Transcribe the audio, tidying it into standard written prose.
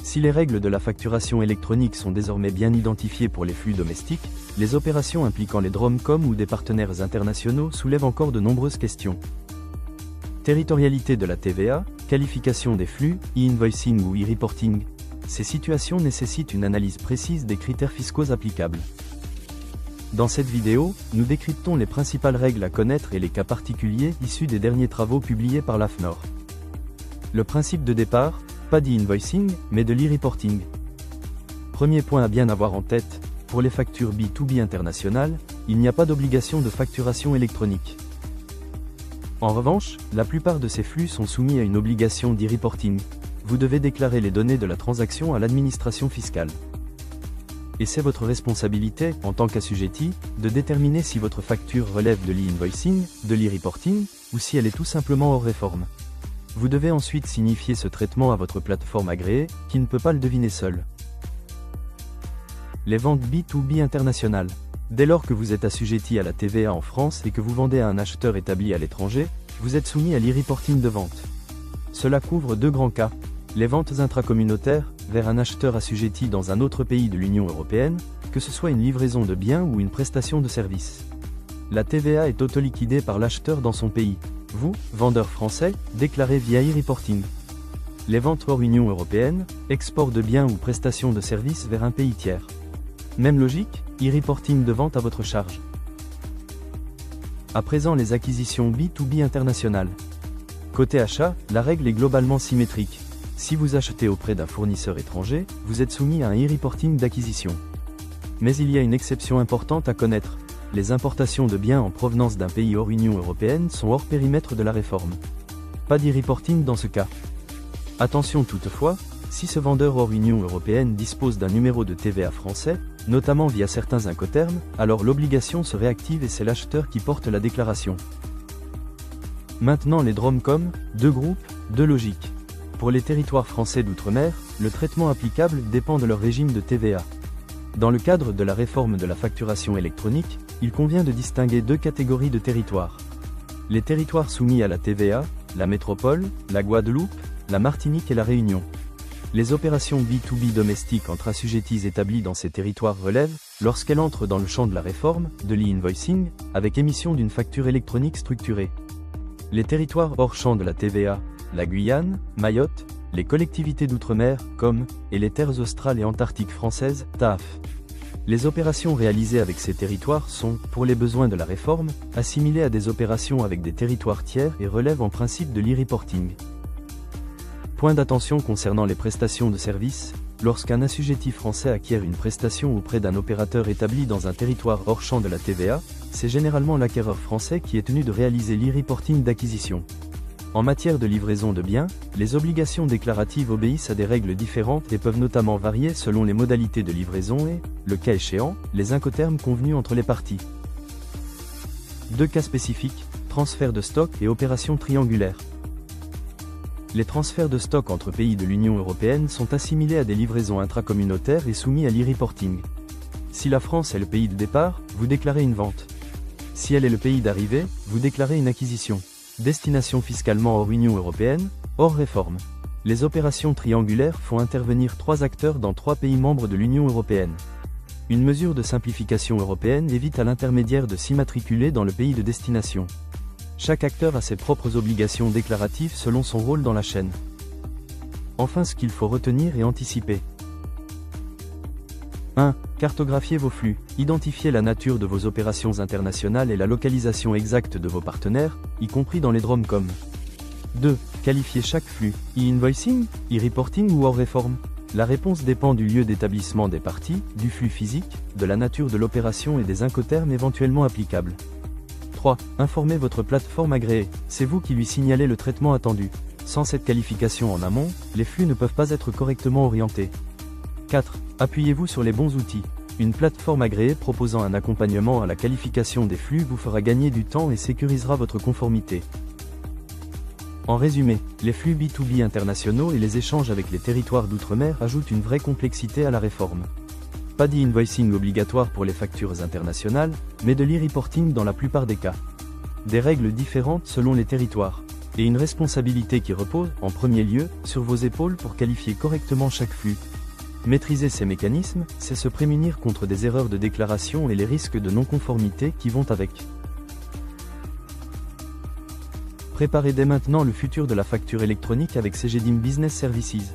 Si les règles de la facturation électronique sont désormais bien identifiées pour les flux domestiques, les opérations impliquant les DROMCOM ou des partenaires internationaux soulèvent encore de nombreuses questions. Territorialité de la TVA, qualification des flux, e-invoicing ou e-reporting. Ces situations nécessitent une analyse précise des critères fiscaux applicables. Dans cette vidéo, nous décryptons les principales règles à connaître et les cas particuliers issus des derniers travaux publiés par l'AFNOR. Le principe de départ, pas d'e-invoicing, mais de l'e-reporting. Premier point à bien avoir en tête, pour les factures B2B internationales, il n'y a pas d'obligation de facturation électronique. En revanche, la plupart de ces flux sont soumis à une obligation d'e-reporting. Vous devez déclarer les données de la transaction à l'administration fiscale. Et c'est votre responsabilité, en tant qu'assujetti, de déterminer si votre facture relève de l'e-invoicing, de l'e-reporting, ou si elle est tout simplement hors réforme. Vous devez ensuite signifier ce traitement à votre plateforme agréée, qui ne peut pas le deviner seule. Les ventes B2B internationales. Dès lors que vous êtes assujetti à la TVA en France et que vous vendez à un acheteur établi à l'étranger, vous êtes soumis à l'e-reporting de vente. Cela couvre deux grands cas. Les ventes intracommunautaires, vers un acheteur assujetti dans un autre pays de l'Union européenne, que ce soit une livraison de biens ou une prestation de services. La TVA est autoliquidée par l'acheteur dans son pays. Vous, vendeur français, déclarez via e-reporting. Les ventes hors Union européenne, export de biens ou prestation de services vers un pays tiers. Même logique, e-reporting de vente à votre charge. À présent, les acquisitions B2B internationales. Côté achat, la règle est globalement symétrique. Si vous achetez auprès d'un fournisseur étranger, vous êtes soumis à un e-reporting d'acquisition. Mais il y a une exception importante à connaître. Les importations de biens en provenance d'un pays hors Union européenne sont hors périmètre de la réforme. Pas d'e-reporting dans ce cas. Attention toutefois, si ce vendeur hors Union européenne dispose d'un numéro de TVA français, notamment via certains incoterms, alors l'obligation se réactive et c'est l'acheteur qui porte la déclaration. Maintenant les DROMCOM, deux groupes, deux logiques. Pour les territoires français d'outre-mer, le traitement applicable dépend de leur régime de TVA. Dans le cadre de la réforme de la facturation électronique, il convient de distinguer deux catégories de territoires. Les territoires soumis à la TVA, la métropole, la Guadeloupe, la Martinique et la Réunion. Les opérations B2B domestiques entre assujettis établis dans ces territoires relèvent, lorsqu'elles entrent dans le champ de la réforme, de l'e-invoicing, avec émission d'une facture électronique structurée. Les territoires hors champ de la TVA, la Guyane, Mayotte, les collectivités d'outre-mer, comme, et les terres australes et antarctiques françaises, TAF. Les opérations réalisées avec ces territoires sont, pour les besoins de la réforme, assimilées à des opérations avec des territoires tiers et relèvent en principe de l'e-reporting. Point d'attention concernant les prestations de services, lorsqu'un assujetti français acquiert une prestation auprès d'un opérateur établi dans un territoire hors champ de la TVA, c'est généralement l'acquéreur français qui est tenu de réaliser l'e-reporting d'acquisition. En matière de livraison de biens, les obligations déclaratives obéissent à des règles différentes et peuvent notamment varier selon les modalités de livraison et, le cas échéant, les incoterms convenus entre les parties. Deux cas spécifiques, transfert de stock et opération triangulaire. Les transferts de stock entre pays de l'Union européenne sont assimilés à des livraisons intracommunautaires et soumis à l'e-reporting. Si la France est le pays de départ, vous déclarez une vente. Si elle est le pays d'arrivée, vous déclarez une acquisition. Destination fiscalement hors Union européenne, hors réforme. Les opérations triangulaires font intervenir 3 acteurs dans 3 pays membres de l'Union européenne. Une mesure de simplification européenne évite à l'intermédiaire de s'immatriculer dans le pays de destination. Chaque acteur a ses propres obligations déclaratives selon son rôle dans la chaîne. Enfin, ce qu'il faut retenir et anticiper. 1. Cartographiez vos flux, identifiez la nature de vos opérations internationales et la localisation exacte de vos partenaires, y compris dans les DROMCOM. 2. Qualifiez chaque flux, e-invoicing, e-reporting ou hors réforme. La réponse dépend du lieu d'établissement des parties, du flux physique, de la nature de l'opération et des incoterms éventuellement applicables. 3. Informez votre plateforme agréée, c'est vous qui lui signalez le traitement attendu. Sans cette qualification en amont, les flux ne peuvent pas être correctement orientés. 4. Appuyez-vous sur les bons outils. Une plateforme agréée proposant un accompagnement à la qualification des flux vous fera gagner du temps et sécurisera votre conformité. En résumé, les flux B2B internationaux et les échanges avec les territoires d'outre-mer ajoutent une vraie complexité à la réforme. Pas d'e-invoicing obligatoire pour les factures internationales, mais de l'e-reporting dans la plupart des cas. Des règles différentes selon les territoires. Et une responsabilité qui repose, en premier lieu, sur vos épaules pour qualifier correctement chaque flux. Maîtriser ces mécanismes, c'est se prémunir contre des erreurs de déclaration et les risques de non-conformité qui vont avec. Préparez dès maintenant le futur de la facture électronique avec Cegedim Business Services.